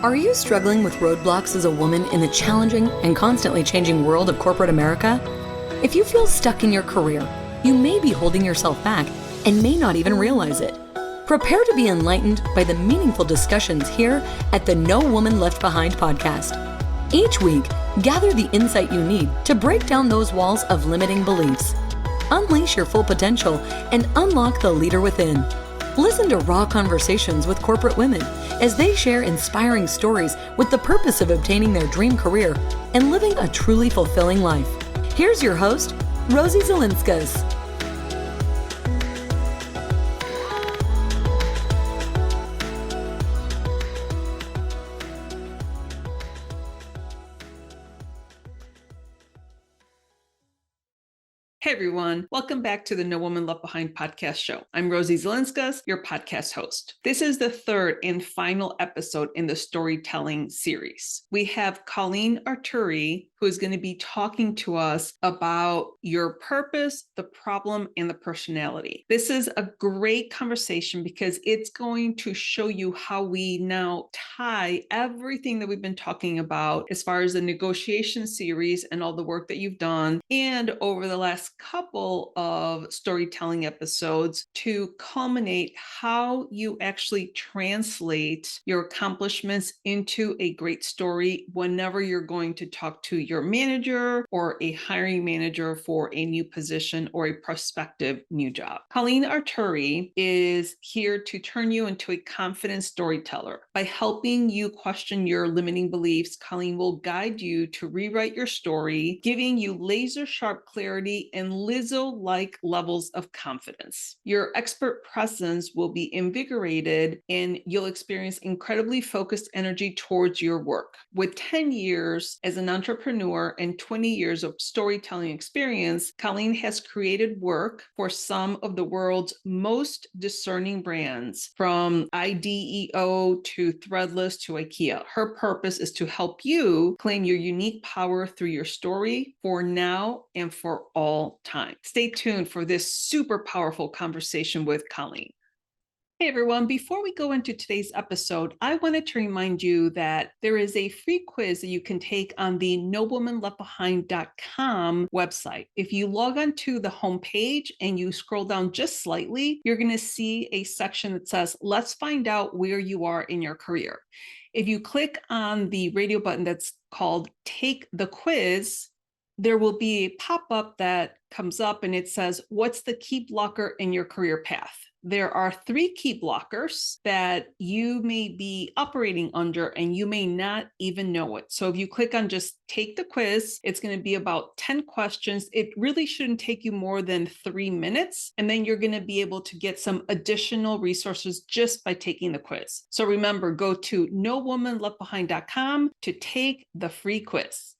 Are you struggling with roadblocks as a woman in the challenging and constantly changing world of corporate America? If you feel stuck in your career, you may be holding yourself back and may not even realize it. Prepare to be enlightened by the meaningful discussions here at the No Woman Left Behind podcast. Each week, gather the insight you need to break down those walls of limiting beliefs. Unleash your full potential and unlock the leader within. Listen to raw conversations with corporate women as they share inspiring stories with the purpose of obtaining their dream career and living a truly fulfilling life. Here's your host, Rosie Zilinskas. Hey everyone, welcome back to the No Woman Left Behind podcast show. I'm Rosie Zilinskas, your podcast host. This is the third and final episode in the storytelling series. We have Colleen Arturi, who is going to be talking to us about your purpose, the problem, and the personality. This is a great conversation because it's going to show you how we now tie everything that we've been talking about as far as the negotiation series and all the work that you've done and over the last couple of storytelling episodes to culminate how you actually translate your accomplishments into a great story whenever you're going to talk to your manager or a hiring manager for a new position or a prospective new job. Colleen Arturi is here to turn you into a confident storyteller. By helping you question your limiting beliefs, Colleen will guide you to rewrite your story, giving you laser sharp clarity and Lizzo-like levels of confidence. Your expert presence will be invigorated and you'll experience incredibly focused energy towards your work. With 10 years as an entrepreneur and 20 years of storytelling experience, Colleen has created work for some of the world's most discerning brands, from IDEO to Threadless to IKEA. Her purpose is to help you claim your unique power through your story for now and for all time. Stay tuned for this super powerful conversation with Colleen. Hey everyone, before we go into today's episode, I wanted to remind you that there is a free quiz that you can take on the nowomanleftbehind.com website. If you log on to the homepage and you scroll down just slightly, you're going to see a section that says, let's find out where you are in your career. If you click on the radio button that's called Take the Quiz, there will be a pop-up that comes up and it says, what's the key blocker in your career path? There are 3 key blockers that you may be operating under and you may not even know it. So if you click on just take the quiz, it's going to be about 10 questions. It really shouldn't take you more than 3 minutes. And then you're going to be able to get some additional resources just by taking the quiz. So remember, go to nowomanleftbehind.com to take the free quiz.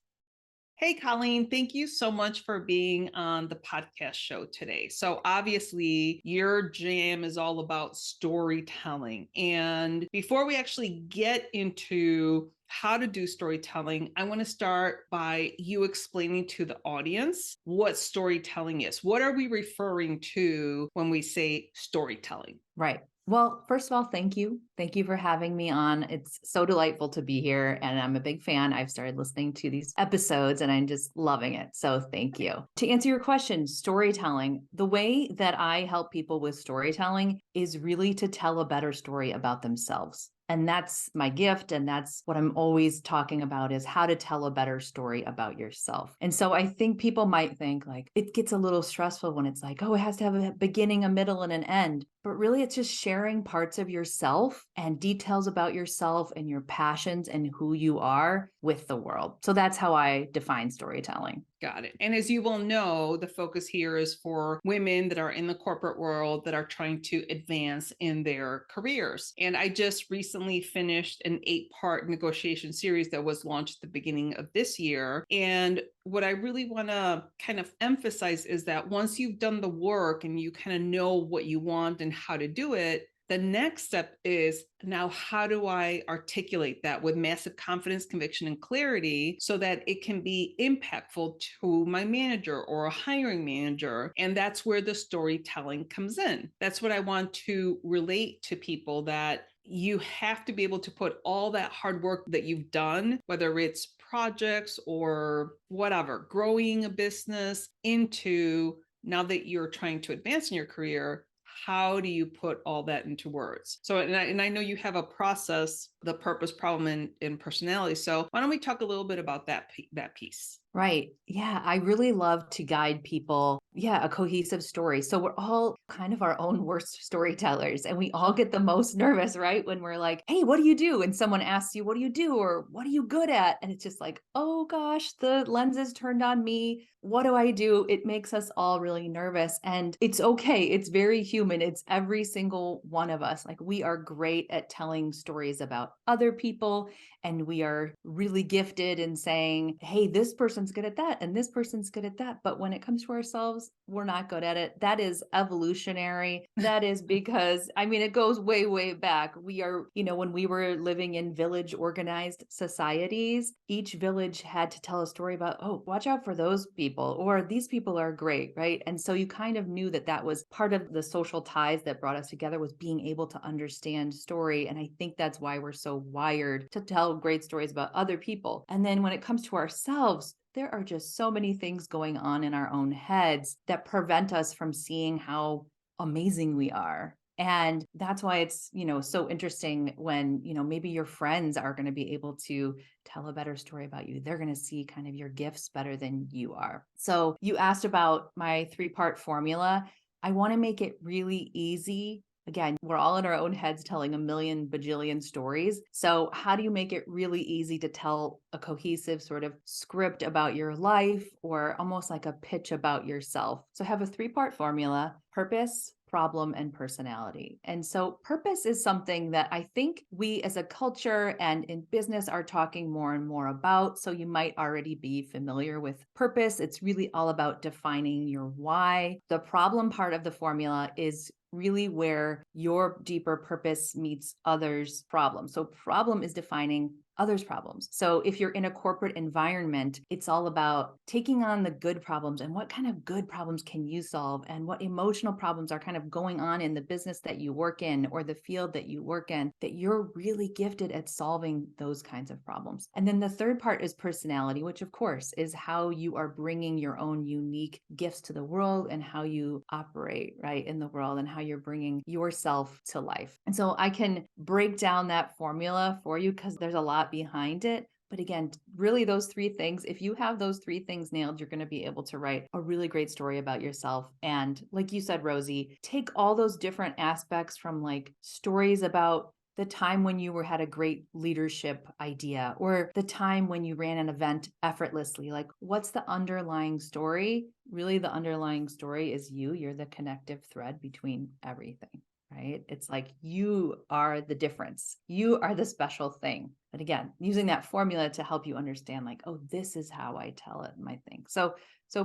Hey, Colleen, thank you so much for being on the podcast show today. So obviously your jam is all about storytelling. And before we actually get into how to do storytelling, I want to start by you explaining to the audience what storytelling is. What are we referring to when we say storytelling? Right. Well, first of all, thank you. Thank you for having me on. It's so delightful to be here. And I'm a big fan. I've started listening to these episodes and I'm just loving it. So thank you. To answer your question, storytelling, the way that I help people with storytelling is really to tell a better story about themselves. And that's my gift. And that's what I'm always talking about is how to tell a better story about yourself. And so I think people might think like it gets a little stressful when it's like, oh, it has to have a beginning, a middle, and an end. But really, it's just sharing parts of yourself and details about yourself and your passions and who you are with the world. So that's how I define storytelling. Got it. And as you will know, the focus here is for women that are in the corporate world that are trying to advance in their careers. And I just recently finished an 8-part negotiation series that was launched at the beginning of this year. And what I really want to kind of emphasize is that once you've done the work and you kind of know what you want and how to do it, the next step is now, how do I articulate that with massive confidence, conviction, and clarity so that it can be impactful to my manager or a hiring manager? And that's where the storytelling comes in. That's what I want to relate to people, that you have to be able to put all that hard work that you've done, whether it's projects or whatever, growing a business, into now that you're trying to advance in your career. How do you put all that into words? So, and I know you have a process, the purpose, problem, and personality. So why don't we talk a little bit about that piece? Right. Yeah. I really love to guide people. Yeah. A cohesive story. So we're all kind of our own worst storytellers, and we all get the most nervous, right? When we're like, hey, what do you do? And someone asks you, what do you do? Or what are you good at? And it's just like, oh gosh, the lens is turned on me. What do I do? It makes us all really nervous, and it's okay. It's very human. It's every single one of us. Like, we are great at telling stories about other people, and we are really gifted in saying, hey, this person's good at that and this person's good at that. But when it comes to ourselves, we're not good at it. That is evolutionary. That is because, I mean, it goes way, way back. We are, when we were living in village organized societies, each village had to tell a story about, oh, watch out for those people, or these people are great, right? And so you kind of knew that that was part of the social ties that brought us together, was being able to understand story. And I think that's why we're so wired to tell great stories about other people. And then when it comes to ourselves, there are just so many things going on in our own heads that prevent us from seeing how amazing we are. And that's why it's, so interesting when, maybe your friends are going to be able to tell a better story about you. They're going to see kind of your gifts better than you are. So you asked about my 3-part formula. I want to make it really easy. Again, we're all in our own heads telling a million bajillion stories. So how do you make it really easy to tell a cohesive sort of script about your life, or almost like a pitch about yourself? So I have a 3-part formula: purpose, problem, and personality. And so purpose is something that I think we as a culture and in business are talking more and more about. So you might already be familiar with purpose. It's really all about defining your why. The problem part of the formula is really where your deeper purpose meets others' problems. So problem is defining others' problems. So if you're in a corporate environment, it's all about taking on the good problems and what kind of good problems can you solve, and what emotional problems are kind of going on in the business that you work in or the field that you work in, that you're really gifted at solving those kinds of problems. And then the third part is personality, which of course is how you are bringing your own unique gifts to the world and how you operate, right, in the world, and how you're bringing yourself to life. And so I can break down that formula for you because there's a lot behind it. But again, really those 3 things, if you have those 3 things nailed, you're going to be able to write a really great story about yourself. And like you said, Rosie, take all those different aspects from like stories about the time when you had a great leadership idea, or the time when you ran an event effortlessly. Like, what's the underlying story? Really, the underlying story is you. You're the connective thread between everything, right? It's like you are the difference. You are the special thing. But again, using that formula to help you understand, like, oh, this is how I tell it, my thing. So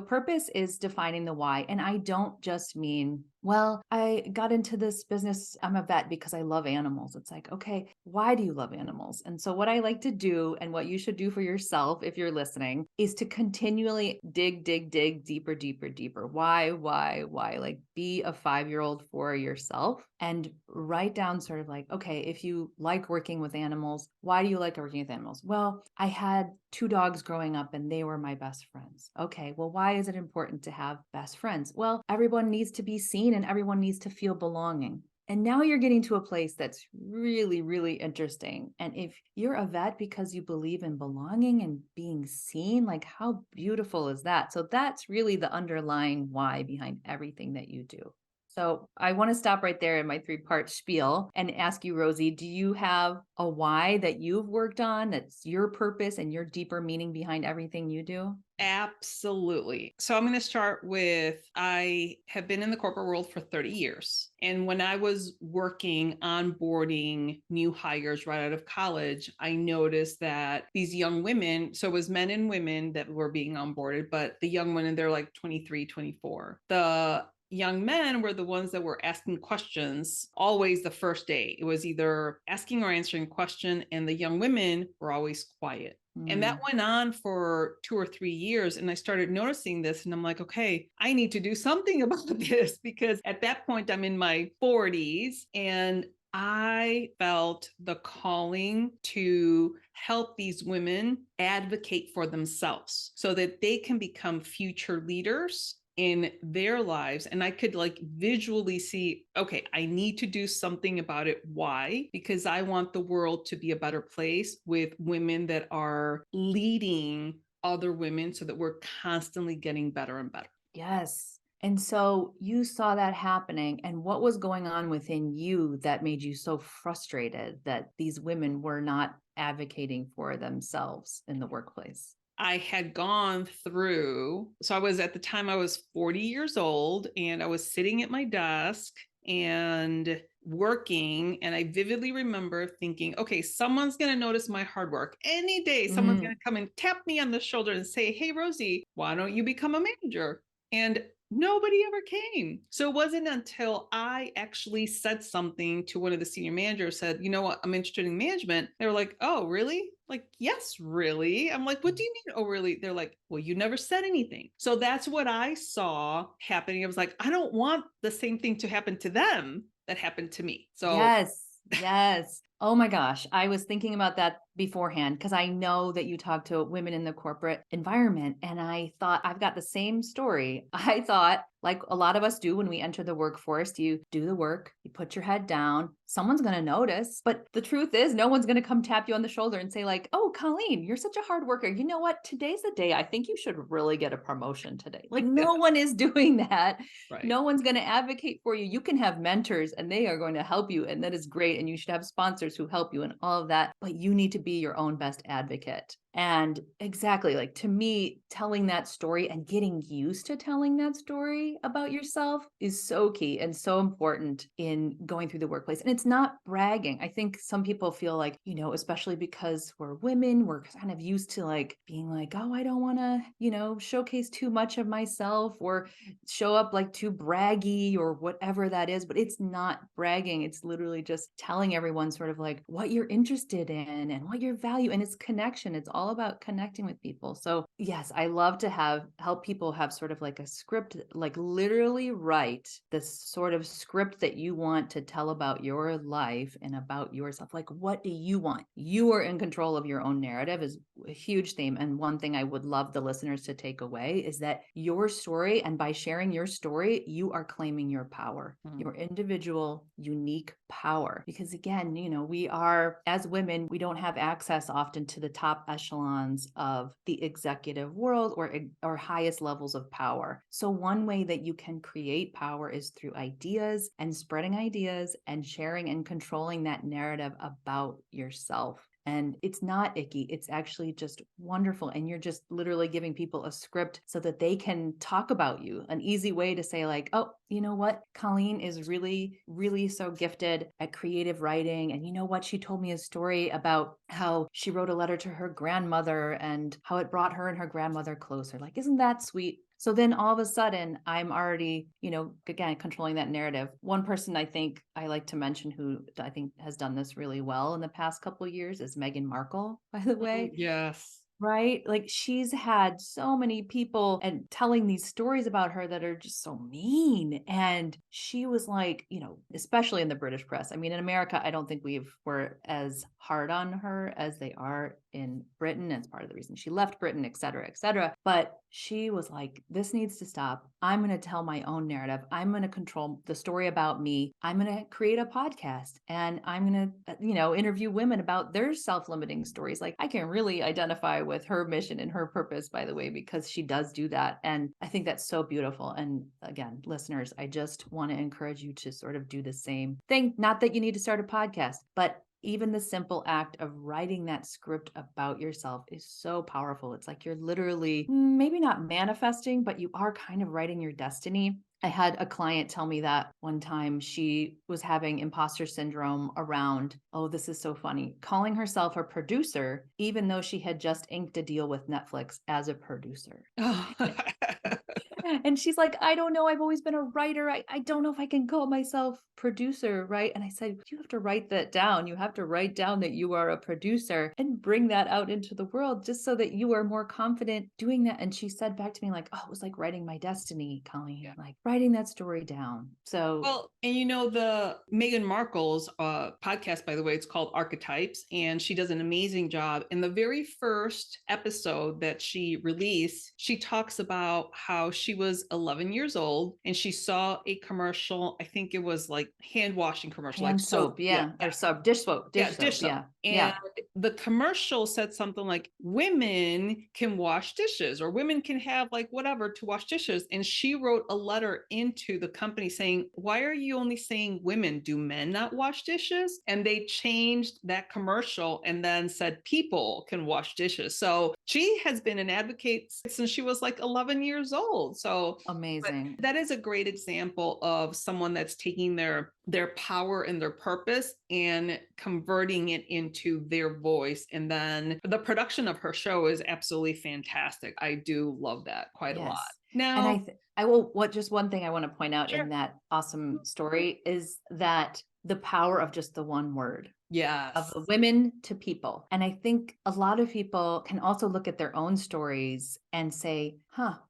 purpose is defining the why. And I don't just mean, well, I got into this business, I'm a vet because I love animals. It's like, okay, why do you love animals? And so what I like to do, and what you should do for yourself if you're listening, is to continually dig deeper, deeper, deeper. Why? Like, be a 5-year-old for yourself and write down sort of like, okay, if you like working with animals, why do you like working with animals? Well, I had 2 dogs growing up and they were my best friends. Okay, well, why is it important to have best friends? Well, everyone needs to be seen and everyone needs to feel belonging. And now you're getting to a place that's really, really interesting. And if you're a vet because you believe in belonging and being seen, like, how beautiful is that? So that's really the underlying why behind everything that you do. So I want to stop right there in my 3-part spiel and ask you, Rosie, do you have a why that you've worked on that's your purpose and your deeper meaning behind everything you do? Absolutely. So I'm going to start with, I have been in the corporate world for 30 years. And when I was working onboarding new hires right out of college, I noticed that these young women, so it was men and women that were being onboarded, but the young women, they're like 23, 24. The young men were the ones that were asking questions always the first day. It was either asking or answering a question, and the young women were always quiet. And that went on for 2 or 3 years. And I started noticing this, and I'm like, okay, I need to do something about this, because at that point I'm in my 40s and I felt the calling to help these women advocate for themselves so that they can become future leaders in their lives. And I could like visually see, okay, I need to do something about it. Why? Because I want the world to be a better place with women that are leading other women so that we're constantly getting better and better. Yes. And so you saw that happening, and what was going on within you that made you so frustrated that these women were not advocating for themselves in the workplace? I had gone through, so I was at the time I was 40 years old and I was sitting at my desk and working. And I vividly remember thinking, okay, someone's going to notice my hard work. Any day, someone's going to come and tap me on the shoulder and say, hey, Rosie, why don't you become a manager? And nobody ever came. So it wasn't until I actually said something to one of the senior managers, said, you know what, I'm interested in management. They were like, oh, really? Like, yes, really? I'm like, what do you mean? Oh, really? They're like, well, you never said anything. So that's what I saw happening. I was like, I don't want the same thing to happen to them that happened to me. So yes. Yes. Oh my gosh. I was thinking about that beforehand because I know that you talk to women in the corporate environment. And I thought, I've got the same story. I thought, like a lot of us do when we enter the workforce, you do the work, you put your head down, someone's going to notice. But the truth is, no one's going to come tap you on the shoulder and say, like, oh, Colleen, you're such a hard worker. You know what? Today's the day. I think you should really get a promotion today. Like, no one is doing that. right. No one's going to advocate for you. You can have mentors and they are going to help you. And that is great. And you should have sponsors who help you and all of that. But you need to be your own best advocate. And exactly, like to me, telling that story and getting used to telling that story about yourself is so key and so important in going through the workplace. And it's not bragging. I think some people feel like, you know, especially because we're women, we're kind of used to like being like, oh, I don't want to, you know, showcase too much of myself or show up like too braggy or whatever that is. But it's not bragging. It's literally just telling everyone sort of like what you're interested in and what your value, and it's connection. It's all about connecting with people. So yes, I love to help people have sort of like a script, like literally write this sort of script that you want to tell about your life and about yourself. Like, what do you want? You are in control of your own narrative is a huge theme. And one thing I would love the listeners to take away is that your story, and by sharing your story, you are claiming your power, your individual, unique power. Because again, you know, we are, as women, we don't have access often to the top echelons of the executive world or highest levels of power. So one way that you can create power is through ideas and spreading ideas and sharing and controlling that narrative about yourself. And it's not icky. It's actually just wonderful. And you're just literally giving people a script so that they can talk about you. An easy way to say like, oh, you know what? Colleen is really, really so gifted at creative writing. And you know what? She told me a story about how she wrote a letter to her grandmother and how it brought her and her grandmother closer. Like, isn't that sweet? So then all of a sudden I'm already, you know, again, controlling that narrative. One person I think I like to mention who I think has done this really well in the past couple of years is Meghan Markle, by the way. Yes. Right? Like she's had so many people and telling these stories about her that are just so mean. And she was like, you know, especially in the British press. I mean, in America, I don't think we're as hard on her as they are in Britain. It's part of the reason she left Britain, et cetera, et cetera. But she was like, this needs to stop. I'm going to tell my own narrative. I'm going to control the story about me. I'm going to create a podcast and I'm going to, you know, interview women about their self-limiting stories. Like I can really identify with her mission and her purpose, by the way, because she does do that. And I think that's so beautiful. And again, listeners, I just want to encourage you to sort of do the same thing. Not that you need to start a podcast, but even the simple act of writing that script about yourself is so powerful. It's like you're literally maybe not manifesting, but you are kind of writing your destiny. I had a client tell me that one time she was having imposter syndrome around, oh, this is so funny, calling herself a producer, even though she had just inked a deal with Netflix as a producer. And she's like, I don't know. I've always been a writer. I don't know if I can call myself producer, right? And I said, you have to write that down. You have to write down that you are a producer and bring that out into the world just so that you are more confident doing that. And she said back to me like, oh, it was like writing my destiny, Colleen, like writing that story down. So well, and you know, the Meghan Markle's podcast, by the way, it's called Archetypes, and she does an amazing job. In the very first episode that she released, she talks about how she was 11 years old and she saw a commercial. I think it was like hand washing commercial, hand like soap, or soap, dish soap, dish soap. yeah. And the commercial said something like, women can wash dishes, or women can have like whatever to wash dishes. And she wrote a letter into the company saying, why are you only saying women? Do men not wash dishes? And they changed that commercial and then said people can wash dishes. So she has been an advocate since she was like 11 years old. So amazing. that is a great example of someone that's taking their power and their purpose and converting it into their voice. And then the production of her show is absolutely fantastic. I do love that quite a lot. Now, and I will, just one thing I want to point out in that awesome story is that the power of just the one word. Yes. Of the women to people. And I think a lot of people can also look at their own stories and say,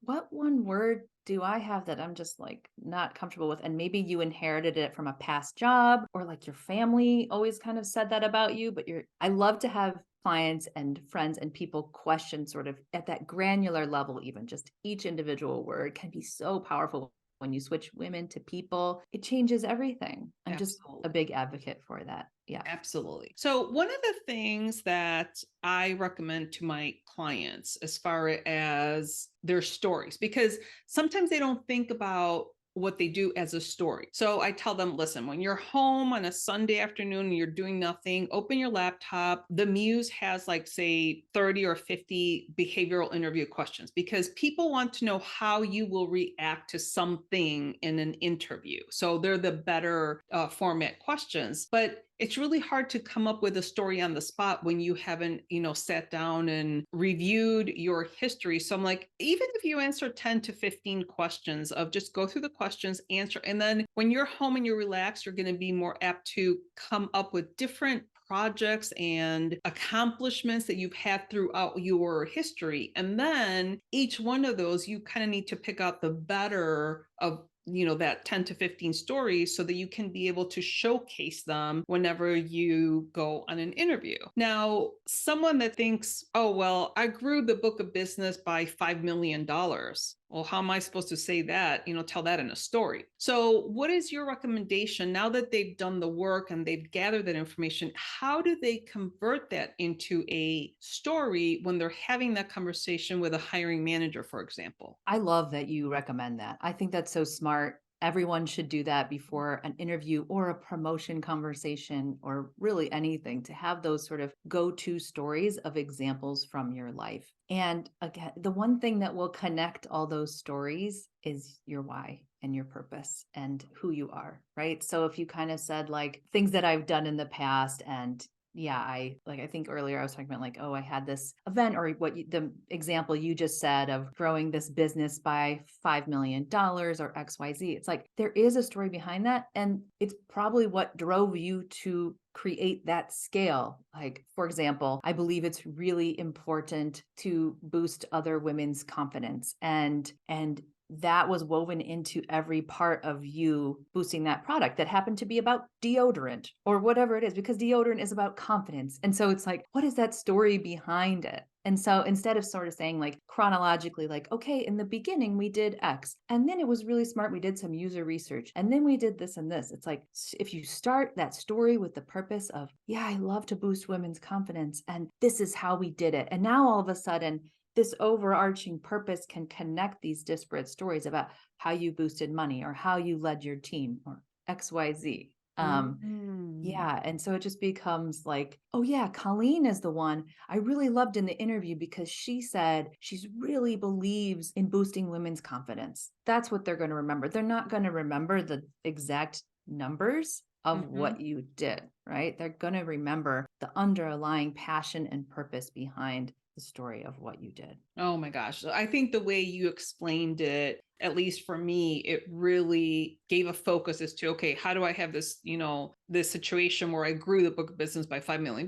what one word do I have that I'm just like not comfortable with? And maybe you inherited it from a past job, or like your family always kind of said that about you, but I love to have clients and friends and people question sort of at that granular level, even just each individual word can be so powerful. When you switch women to people, it changes everything. I'm just a big advocate for that. Yeah, absolutely. So one of the things that I recommend to my clients as far as their stories, because sometimes they don't think about what they do as a story. So I tell them, listen, when you're home on a Sunday afternoon and you're doing nothing, open your laptop. The Muse has like, say, 30 or 50 behavioral interview questions, because people want to know how you will react to something in an interview. So they're the better format questions. But it's really hard to come up with a story on the spot when you haven't, sat down and reviewed your history. So I'm like, even if you answer 10 to 15 questions of just go through the questions, answer, and then when you're home and you're relaxed, you're going to be more apt to come up with different projects and accomplishments that you've had throughout your history. And then each one of those, you kind of need to pick out the better of that 10 to 15 stories so that you can be able to showcase them whenever you go on an interview. Now, someone that thinks, oh, well, I grew the book of business by $5 million. Well, how am I supposed to say that, tell that in a story? So what is your recommendation now that they've done the work and they've gathered that information? How do they convert that into a story when they're having that conversation with a hiring manager, for example? I love that you recommend that. I think that's so smart. Everyone should do that before an interview or a promotion conversation, or really anything, to have those sort of go-to stories of examples from your life. And again, the one thing that will connect all those stories is your why and your purpose and who you are, right? So if you kind of said like things that I've done in the past, and I think earlier I was talking about like, oh, I had this event, or the example you just said of growing this business by $5 million or XYZ. It's like, there is a story behind that. And it's probably what drove you to create that scale. Like, for example, I believe it's really important to boost other women's confidence, and that was woven into every part of you boosting that product that happened to be about deodorant or whatever it is, because deodorant is about confidence. And so it's like, what is that story behind it? And so instead of sort of saying like chronologically, like, okay, in the beginning we did X, and then it was really smart, we did some user research, and then we did this and this. It's like, if you start that story with the purpose of, I love to boost women's confidence, and this is how we did it. And now all of a sudden, this overarching purpose can connect these disparate stories about how you boosted money or how you led your team or XYZ. And so it just becomes like, oh yeah, Colleen is the one I really loved in the interview because she said she's really believes in boosting women's confidence. That's what they're going to remember. They're not going to remember the exact numbers of what you did, right? They're going to remember the underlying passion and purpose behind the story of what you did. Oh my gosh. I think the way you explained it, at least for me, it really gave a focus as to, okay, how do I have this, this situation where I grew the book business by $5 million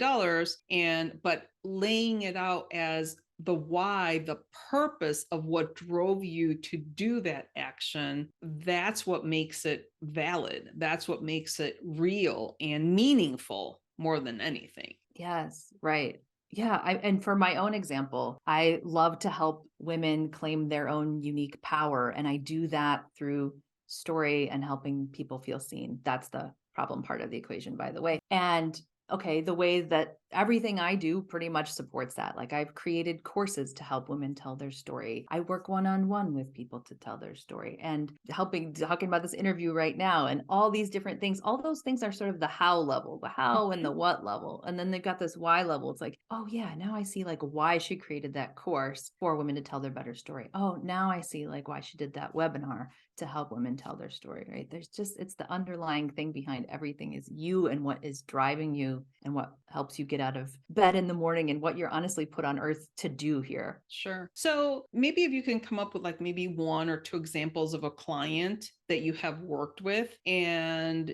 but laying it out as the why, the purpose of what drove you to do that action, that's what makes it valid. That's what makes it real and meaningful more than anything. Yes, right. Yeah. And for my own example, I love to help women claim their own unique power. And I do that through story and helping people feel seen. That's the problem part of the equation, by the way. And okay, the way that everything I do pretty much supports that. Like I've created courses to help women tell their story. I work one-on-one with people to tell their story, and talking about this interview right now and all these different things. All those things are sort of the how level, the how and the what level. And then they've got this why level. It's like, oh yeah, now I see like why she created that course for women to tell their better story. Oh, now I see like why she did that webinar to help women tell their story, right? It's the underlying thing behind everything is you and what is driving you and what helps you get out of bed in the morning and what you're honestly put on earth to do here. Sure. So maybe if you can come up with like maybe one or two examples of a client that you have worked with and,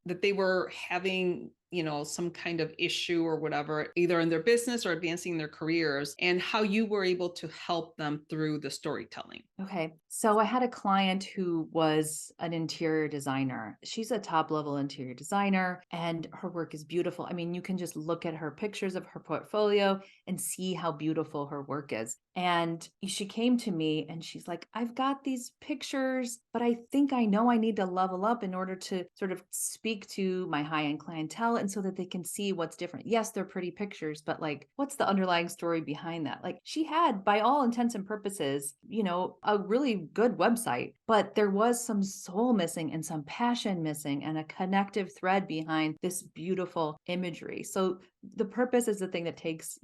that they were having some kind of issue or whatever, either in their business or advancing their careers, and how you were able to help them through the storytelling. Okay. So I had a client who was an interior designer. She's a top level interior designer and her work is beautiful. I mean, you can just look at her pictures of her portfolio and see how beautiful her work is. And she came to me and she's like, I've got these pictures, but I think I know I need to level up in order to sort of speak to my high-end clientele and so that they can see what's different. Yes, they're pretty pictures, but like, what's the underlying story behind that? Like she had, by all intents and purposes, a really good website, but there was some soul missing and some passion missing and a connective thread behind this beautiful imagery. So the purpose is the thing that takes,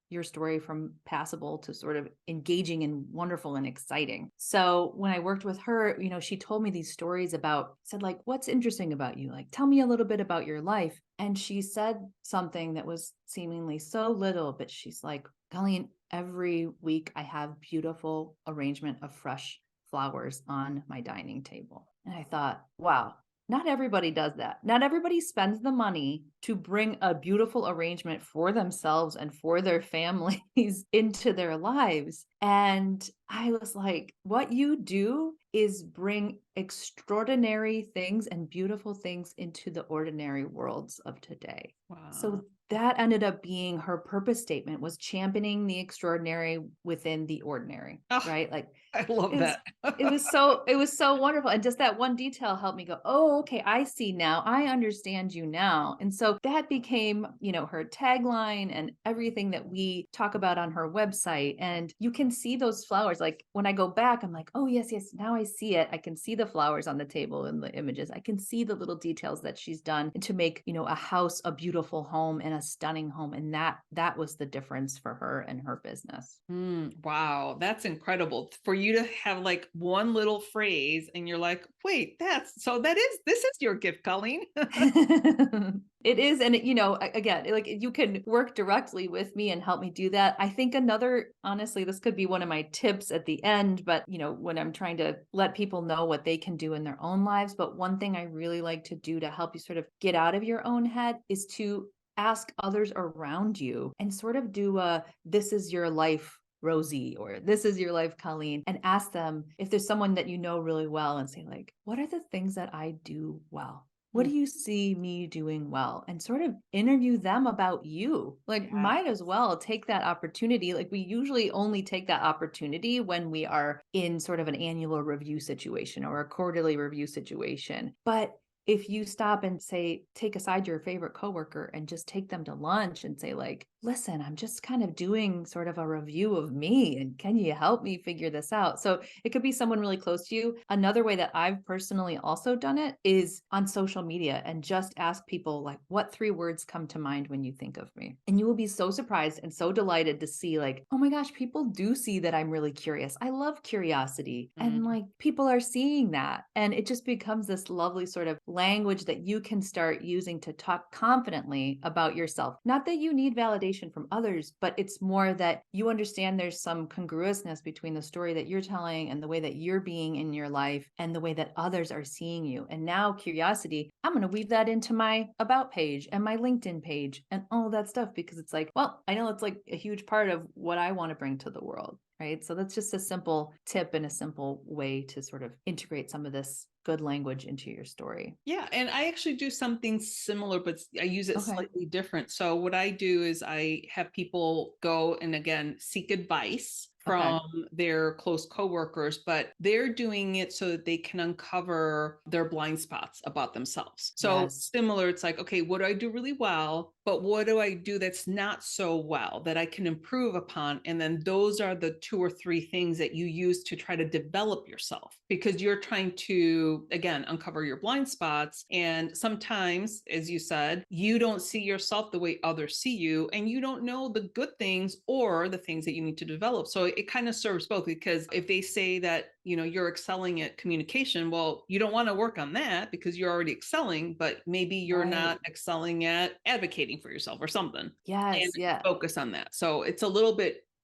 your story from passable to sort of engaging and wonderful and exciting. So when I worked with her, she told me these stories said like, what's interesting about you? Like, tell me a little bit about your life. And she said something that was seemingly so little, but she's like, Colleen, every week I have beautiful arrangement of fresh flowers on my dining table. And I thought, wow, not everybody does that. Not everybody spends the money to bring a beautiful arrangement for themselves and for their families into their lives. And I was like, what you do is bring extraordinary things and beautiful things into the ordinary worlds of today. Wow. So that ended up being her purpose statement, was championing the extraordinary within the ordinary, right? Like I love that. it was so wonderful. And just that one detail helped me go, oh, okay, I see now. I understand you now. And so that became, her tagline and everything that we talk about on her website. And you can see those flowers. Like when I go back, I'm like, oh, yes, now I see it. I can see the flowers on the table in the images. I can see the little details that she's done to make, a house a beautiful home and a stunning home. And that was the difference for her and her business. Wow. That's incredible for you to have like one little phrase and you're like, wait, this is your gift, Colleen. It is. And, again, like you can work directly with me and help me do that. I think honestly, this could be one of my tips at the end, but, when I'm trying to let people know what they can do in their own lives. But one thing I really like to do to help you sort of get out of your own head is to ask others around you and sort of do this is your life, Rosie, or this is your life, Colleen, and ask them if there's someone that you know really well and say like, what are the things that I do well? What do you see me doing well? And sort of interview them about you. Like, might as well take that opportunity. Like, we usually only take that opportunity when we are in sort of an annual review situation or a quarterly review situation. But if you stop and say, take aside your favorite coworker and just take them to lunch and say like, listen, I'm just kind of doing sort of a review of me and can you help me figure this out? So it could be someone really close to you. Another way that I've personally also done it is on social media and just ask people like, what 3 words come to mind when you think of me? And you will be so surprised and so delighted to see like, oh my gosh, people do see that I'm really curious. I love curiosity. And like people are seeing that. And it just becomes this lovely sort of language that you can start using to talk confidently about yourself. Not that you need validation from others, but it's more that you understand there's some congruousness between the story that you're telling and the way that you're being in your life and the way that others are seeing you. And now curiosity, I'm going to weave that into my about page and my LinkedIn page and all that stuff, because it's like, well, I know it's like a huge part of what I want to bring to the world. Right. So that's just a simple tip and a simple way to sort of integrate some of this good language into your story. Yeah. And I actually do something similar, but I use it Okay. slightly different. So what I do is I have people go and again, seek advice from their close coworkers, but they're doing it so that they can uncover their blind spots about themselves. So similar, it's like, okay, what do I do really well? But what do I do that's not so well that I can improve upon? And then those are the 2 or 3 things that you use to try to develop yourself, because you're trying to, again, uncover your blind spots. And sometimes, as you said, you don't see yourself the way others see you, and you don't know the good things or the things that you need to develop. So it kind of serves both, because if they say that, you're excelling at communication, well, you don't want to work on that because you're already excelling, but maybe you're not excelling at advocating for yourself or something. Yes. And focus on that. So it's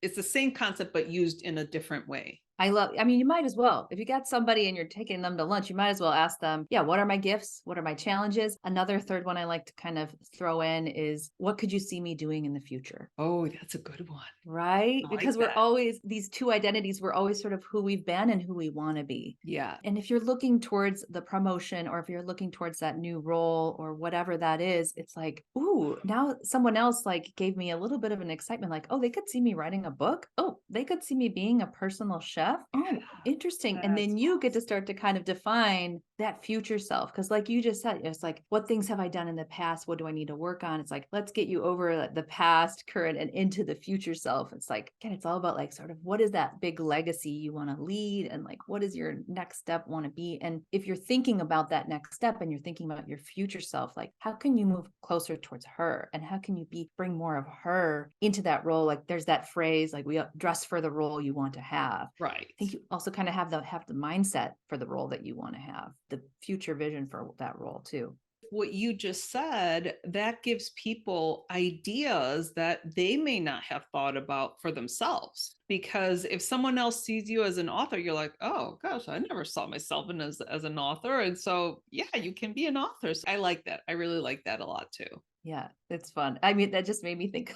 it's the same concept, but used in a different way. You might as well, if you got somebody and you're taking them to lunch, you might as well ask them, what are my gifts? What are my challenges? Another third one I like to kind of throw in is, what could you see me doing in the future? Oh, that's a good one. Right? Because we're always, these 2 identities, we're always sort of who we've been and who we want to be. Yeah. And if you're looking towards the promotion, or if you're looking towards that new role or whatever that is, it's like, ooh, now someone else like gave me a little bit of an excitement, like, oh, they could see me writing a book. Oh, they could see me being a personal chef. Oh, interesting. And then you get to start to kind of define that future self. Because like you just said, it's like, what things have I done in the past? What do I need to work on? It's like, let's get you over the past, current, and into the future self. It's like, again, it's all about like sort of what is that big legacy you want to lead, and like, what is your next step want to be? And if you're thinking about that next step and you're thinking about your future self, like, how can you move closer towards her? And how can you bring more of her into that role? Like there's that phrase, like, we dress for the role you want to have. Right. I think you also kind of have the mindset for the role that you want to have, the future vision for that role too. What you just said, that gives people ideas that they may not have thought about for themselves. Because if someone else sees you as an author, you're like, oh gosh, I never saw myself as an author. And so, you can be an author. So I like that. I really like that a lot too. Yeah, it's fun. I mean, that just made me think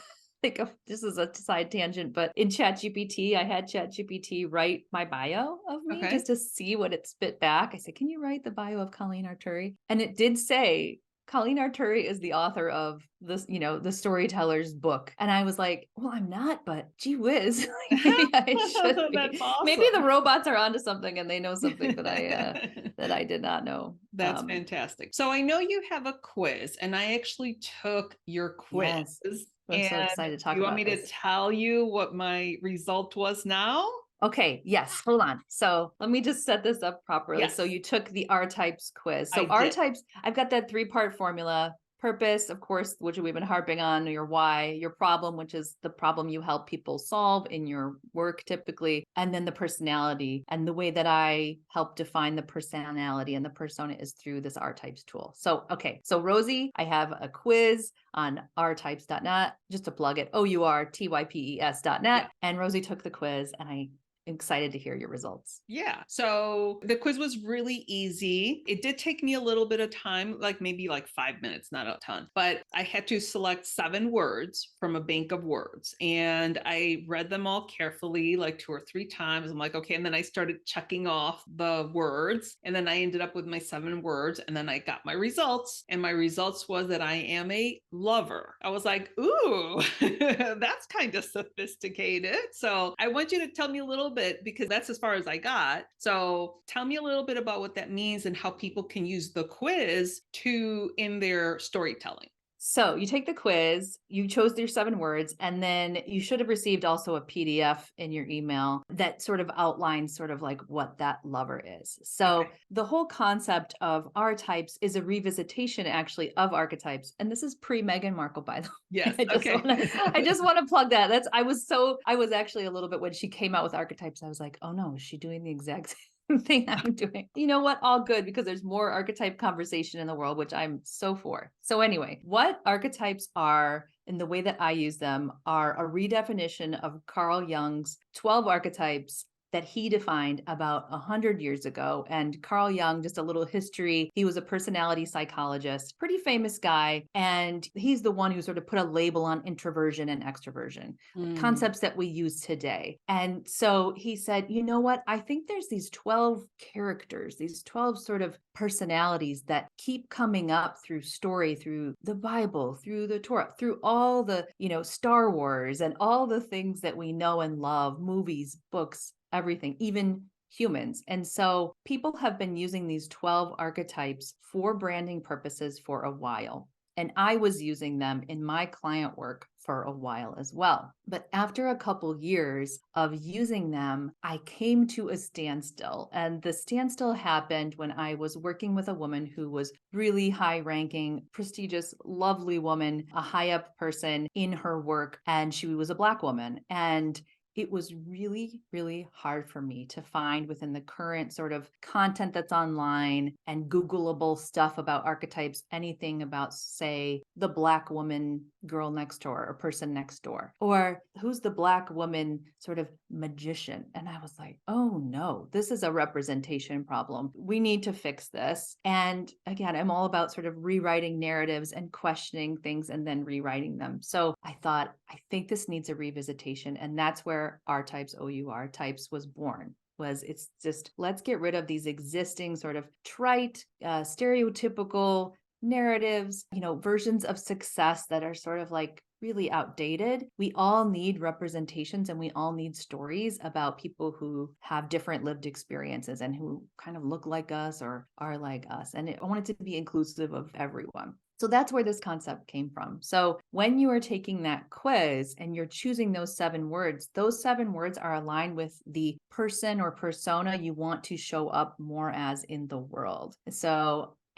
of, this is a side tangent, but in ChatGPT, I had ChatGPT write my bio of me just to see what it spit back. I said, can you write the bio of Colleen Arturi? And it did say, Colleen Arturi is the author of this, the Storytellers book. And I was like, well, I'm not, but gee whiz, maybe I should be. That's awesome. Maybe the robots are onto something and they know something that I did not know. That's fantastic. So I know you have a quiz, and I actually took your quiz. Yes. I'm so excited to talk about this. You want me to tell you what my result was now? Okay. Yes. Hold on. So let me just set this up properly. Yes. So you took the R-types quiz. So R-types, I've got that 3-part formula. Purpose, of course, which we've been harping on, your why, your problem, which is the problem you help people solve in your work typically, and then the personality. And the way that I help define the personality and the persona is through this R-types tool. So, okay. So Rosie, I have a quiz on rtypes.net, just to plug it, OURTYPES.net. Yeah. And Rosie took the quiz, and I'm excited to hear your results. Yeah. So the quiz was really easy. It did take me a little bit of time, like maybe 5 minutes, not a ton, but I had to select 7 words from a bank of words. And I read them all carefully, 2 or 3 times. I'm like, okay. And then I started checking off the words. And then I ended up with my 7 words. And then I got my results. And my results was that I am a lover. I was like, ooh, that's kind of sophisticated. So I want you to tell me a little bit, because that's as far as I got. So tell me a little bit about what that means and how people can use the quiz in their storytelling. So you take the quiz, you chose your 7 words, and then you should have received also a PDF in your email that sort of outlines sort of like what that lover is. So the whole concept of R-types is a revisitation actually of archetypes. And this is pre-Meghan Markle, by the way. Yes. I just want to plug that. I was actually a little bit, when she came out with archetypes, I was like, oh no, is she doing the exact thing I'm doing. You know what? All good, because there's more archetype conversation in the world, which I'm so for. So anyway, what archetypes are, and the way that I use them, are a redefinition of Carl Jung's 12 archetypes that he defined about 100 years ago. And Carl Jung, just a little history, he was a personality psychologist, pretty famous guy. And he's the one who sort of put a label on introversion and extroversion, concepts that we use today. And so he said, you know what? I think there's these 12 characters, these 12 sort of personalities that keep coming up through story, through the Bible, through the Torah, through all the, Star Wars and all the things that we know and love, movies, books, everything, even humans. And so people have been using these 12 archetypes for branding purposes for a while. And I was using them in my client work for a while as well. But after a couple years of using them, I came to a standstill. And the standstill happened when I was working with a woman who was really high ranking, prestigious, lovely woman, a high up person in her work. And she was a Black woman. And it was really, really hard for me to find within the current sort of content that's online and Googleable stuff about archetypes, anything about, say, the Black woman girl next door or person next door, or who's the Black woman sort of magician. And I was like, oh no, this is a representation problem. We need to fix this. And again, I'm all about sort of rewriting narratives and questioning things and then rewriting them. So I thought, I think this needs a revisitation. And that's where R types, OUR types was born. It's just, let's get rid of these existing sort of trite, stereotypical narratives, versions of success that are sort of like really outdated. We all need representations and we all need stories about people who have different lived experiences and who kind of look like us or are like us. And I want it to be inclusive of everyone. So that's where this concept came from. So when you are taking that quiz and you're choosing those 7 words are aligned with the person or persona you want to show up more as in the world.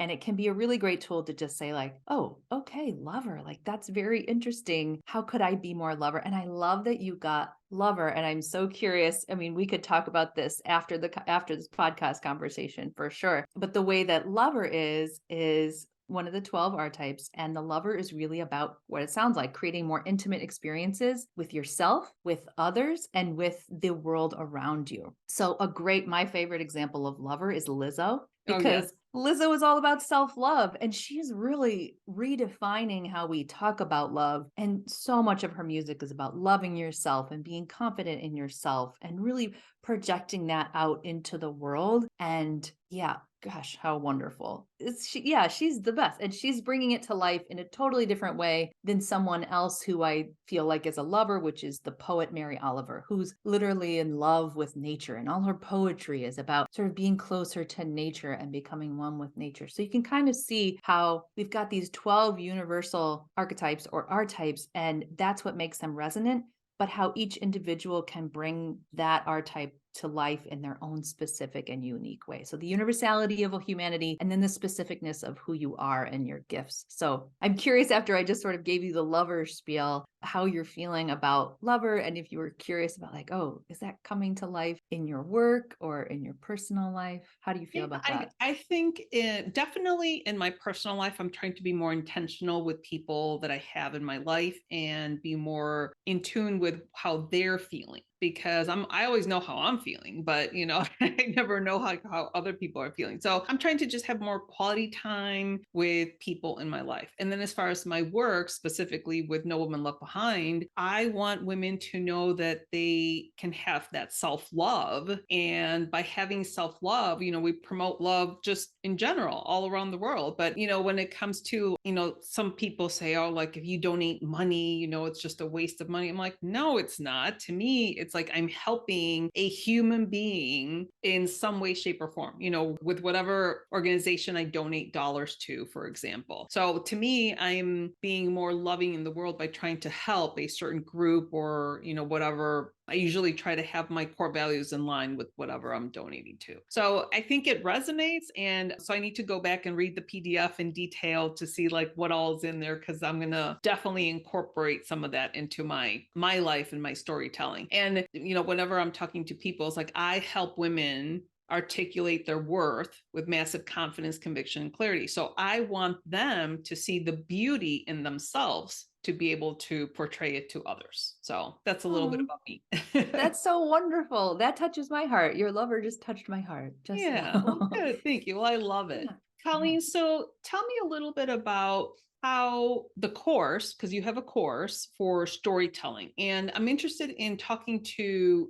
And it can be a really great tool to just say like, oh, okay, lover, like that's very interesting. How could I be more lover? And I love that you got lover. And I'm so curious. I mean, we could talk about this after this podcast conversation for sure. But the way that lover is one of the 12 archetypes. And the lover is really about what it sounds like, creating more intimate experiences with yourself, with others, and with the world around you. So my favorite example of lover is Lizzo, because Lizzo is all about self-love, and she's really redefining how we talk about love. And so much of her music is about loving yourself and being confident in yourself and really projecting that out into the world. And yeah, gosh, how wonderful. She's the best. And she's bringing it to life in a totally different way than someone else who I feel like is a lover, which is the poet Mary Oliver, who's literally in love with nature. And all her poetry is about sort of being closer to nature and becoming one with nature. So you can kind of see how we've got these 12 universal archetypes or archetypes, and that's what makes them resonant, but how each individual can bring that archetype to life in their own specific and unique way. So the universality of humanity and then the specificness of who you are and your gifts. So I'm curious, after I just sort of gave you the lover spiel, how you're feeling about lover. And if you were curious about like, oh, is that coming to life in your work or in your personal life? How do you feel about that? I think definitely in my personal life, I'm trying to be more intentional with people that I have in my life and be more in tune with how they're feeling. Because I always know how I'm feeling, but I never know how other people are feeling. So I'm trying to just have more quality time with people in my life. And then as far as my work, specifically with No Woman Left Behind, I want women to know that they can have that self-love. And by having self-love, we promote love just in general, all around the world. But, when it comes to, some people say, oh, like if you donate money, it's just a waste of money. I'm like, no, it's not. To me, it's like I'm helping a human being in some way, shape, or form, with whatever organization I donate dollars to, for example. So to me, I'm being more loving in the world by trying to help a certain group or, whatever. I usually try to have my core values in line with whatever I'm donating to. So I think it resonates. And so I need to go back and read the PDF in detail to see like what all is in there, because I'm going to definitely incorporate some of that into my life and my storytelling. And, whenever I'm talking to people, it's like I help women articulate their worth with massive confidence, conviction, and clarity. So I want them to see the beauty in themselves to be able to portray it to others. So that's a little bit Oh, about me. that's so wonderful. That touches my heart. Your lover just touched my heart. Just Yeah, well, good. Thank you. Well, I love it. Yeah. Colleen, so tell me a little bit about how the course, because you have a course for storytelling, and I'm interested in talking to,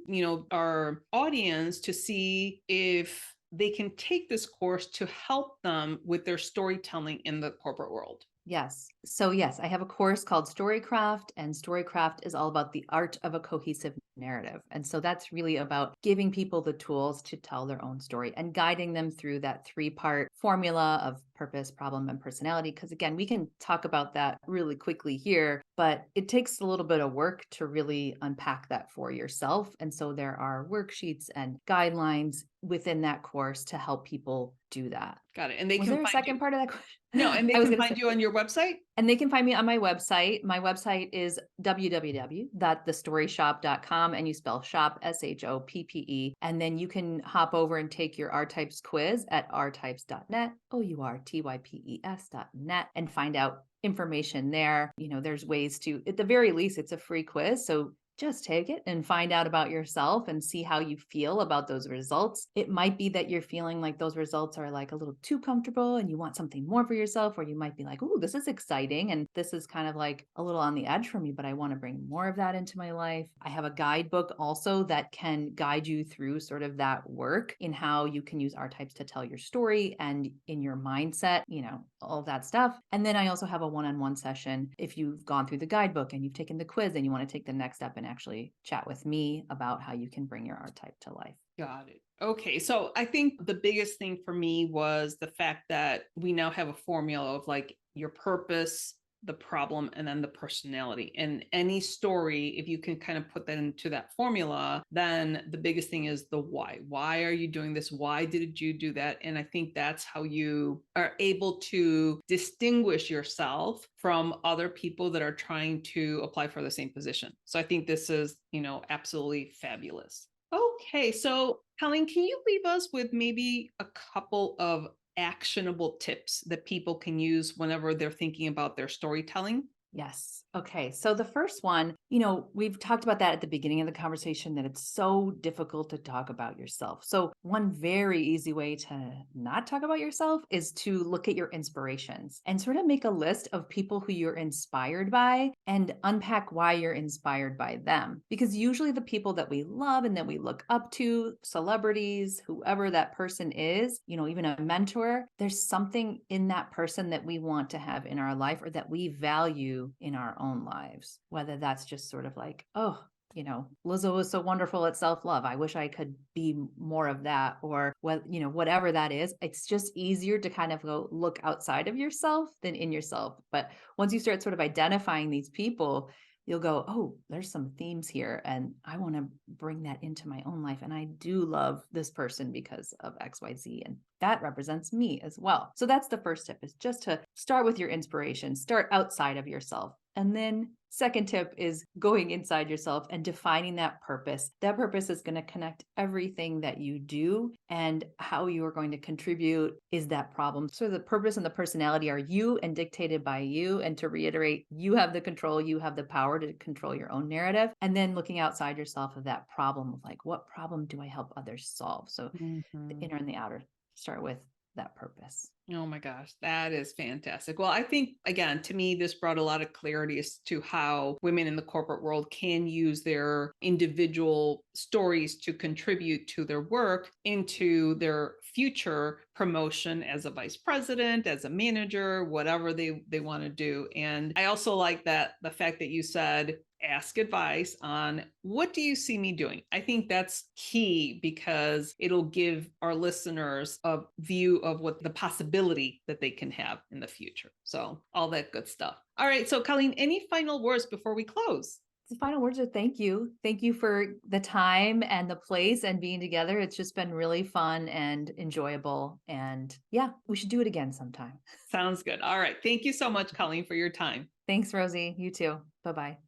our audience to see if they can take this course to help them with their storytelling in the corporate world. Yes. So, yes, I have a course called Storycraft, and Storycraft is all about the art of a cohesive narrative. And so that's really about giving people the tools to tell their own story and guiding them through that 3-part formula of purpose, problem, and personality. Because again, we can talk about that really quickly here, but it takes a little bit of work to really unpack that for yourself. And so there are worksheets and guidelines within that course to help people do that. Got it. And they Was can there a find second you. part of that question? No, and they I was can gonna find say, you on your website. and they can find me on my website. My website is www.thestoryshop.com, and you spell shop SHOPPE. And then you can hop over and take your R-Types quiz at rtypes.net, OURTYPES.net, and find out information there. There's ways to, at the very least, it's a free quiz. So just take it and find out about yourself and see how you feel about those results. It might be that you're feeling like those results are like a little too comfortable and you want something more for yourself, or you might be like, "Ooh, this is exciting. And this is kind of like a little on the edge for me, but I want to bring more of that into my life." I have a guidebook also that can guide you through sort of that work in how you can use R-Types to tell your story and in your mindset, all that stuff. And then I also have a one-on-one session if you've gone through the guidebook and you've taken the quiz and you want to take the next step and actually chat with me about how you can bring your R-Type to life. Got it. Okay. So I think the biggest thing for me was the fact that we now have a formula of like your purpose, the problem, and then the personality. And any story, if you can kind of put that into that formula, then the biggest thing is the why. Why are you doing this? Why did you do that? And I think that's how you are able to distinguish yourself from other people that are trying to apply for the same position. So I think this is, absolutely fabulous. Okay. So Colleen, can you leave us with maybe a couple of actionable tips that people can use whenever they're thinking about their storytelling? Yes. Okay. So the first one, we've talked about that at the beginning of the conversation, that it's so difficult to talk about yourself. So one very easy way to not talk about yourself is to look at your inspirations and sort of make a list of people who you're inspired by and unpack why you're inspired by them. Because usually the people that we love and that we look up to, celebrities, whoever that person is, even a mentor, there's something in that person that we want to have in our life or that we value in our own lives, whether that's just sort of like, oh, Lizzo was so wonderful at self-love. I wish I could be more of that, or whatever that is. It's just easier to kind of go look outside of yourself than in yourself. But once you start sort of identifying these people, you'll go, oh, there's some themes here, and I want to bring that into my own life. And I do love this person because of XYZ, and that represents me as well. So that's the first tip, is just to start with your inspiration, start outside of yourself. And then second tip is going inside yourself and defining that purpose. That purpose is going to connect everything that you do, and how you are going to contribute is that problem. So the purpose and the personality are you and dictated by you. And to reiterate, you have the control, you have the power to control your own narrative. And then looking outside yourself of that problem of like, what problem do I help others solve? So the inner and the outer, start with that purpose. Oh my gosh, that is fantastic. Well, I think, again, to me, this brought a lot of clarity as to how women in the corporate world can use their individual stories to contribute to their work into their future promotion as a vice president, as a manager, whatever they want to do. And I also like that the fact that you said, ask advice on what do you see me doing? I think that's key, because it'll give our listeners a view of what the possibility that they can have in the future. So all that good stuff. All right. So Colleen, any final words before we close? The final words are thank you. Thank you for the time and the place and being together. It's just been really fun and enjoyable. And yeah, we should do it again sometime. Sounds good. All right. Thank you so much, Colleen, for your time. Thanks, Rosie. You too. Bye-bye.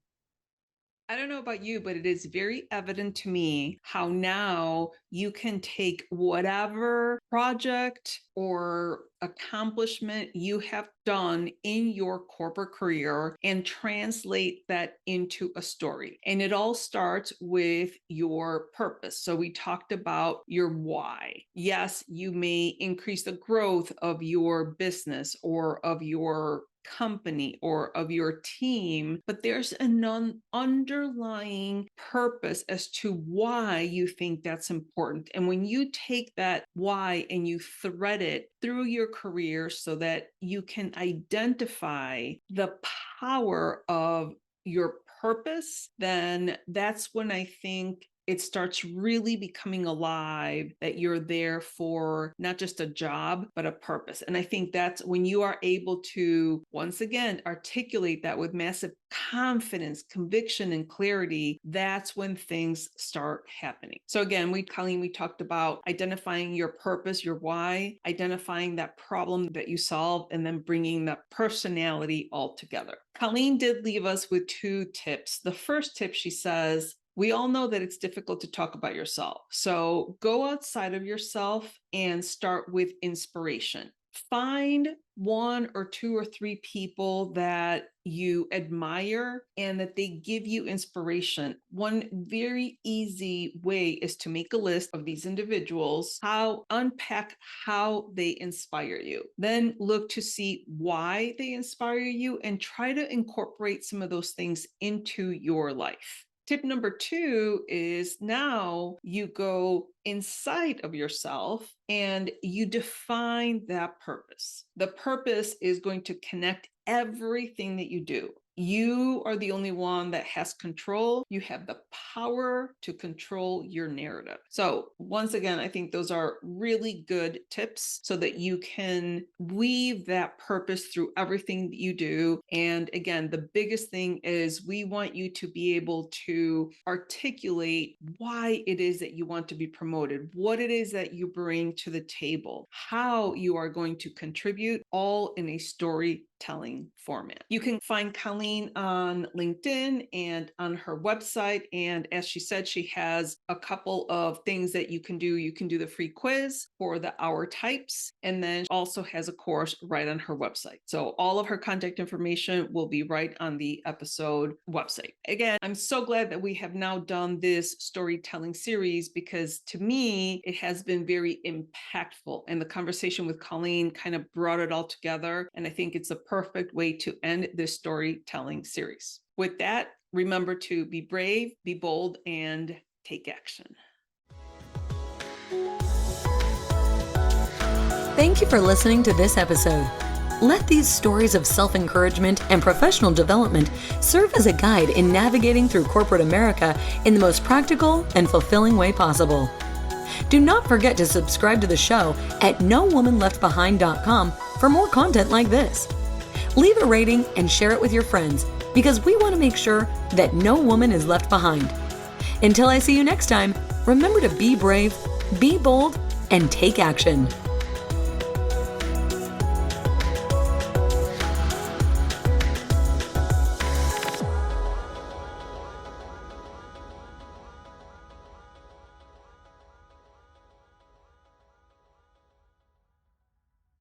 I don't know about you, but it is very evident to me how now you can take whatever project or accomplishment you have done in your corporate career and translate that into a story. And it all starts with your purpose. So we talked about your why. Yes, you may increase the growth of your business or of your company or of your team, but there's an underlying purpose as to why you think that's important. And when you take that why and you thread it through your career so that you can identify the power of your purpose, then that's when I think it starts really becoming alive, that you're there for not just a job, but a purpose. And I think that's when you are able to, once again, articulate that with massive confidence, conviction, and clarity, that's when things start happening. So again, Colleen, we talked about identifying your purpose, your why, identifying that problem that you solve, and then bringing that personality all together. Colleen did leave us with 2 tips. The first tip, she says, we all know that it's difficult to talk about yourself. So go outside of yourself and start with inspiration. Find 1 or 2 or 3 people that you admire and that they give you inspiration. One very easy way is to make a list of these individuals, unpack how they inspire you. Then look to see why they inspire you and try to incorporate some of those things into your life. Tip number 2 is now you go inside of yourself and you define that purpose. The purpose is going to connect everything that you do. You are the only one that has control. You have the power to control your narrative. So once again, I think those are really good tips so that you can weave that purpose through everything that you do. And again, the biggest thing is we want you to be able to articulate why it is that you want to be promoted, what it is that you bring to the table, how you are going to contribute, all in a storytelling format. You can find Colleen on LinkedIn and on her website. And as she said, she has a couple of things that you can do. You can do the free quiz for the hour types, and then also has a course right on her website. So all of her contact information will be right on the episode website. Again, I'm so glad that we have now done this storytelling series because to me, it has been very impactful. And the conversation with Colleen kind of brought it all together. And I think it's a perfect way to end this storytelling series. With that, remember to be brave, be bold, and take action. Thank you for listening to this episode. Let these stories of self-encouragement and professional development serve as a guide in navigating through corporate America in the most practical and fulfilling way possible. Do not forget to subscribe to the show at nowomanleftbehind.com for more content like this. Leave a rating and share it with your friends because we want to make sure that no woman is left behind. Until I see you next time, remember to be brave, be bold, and take action.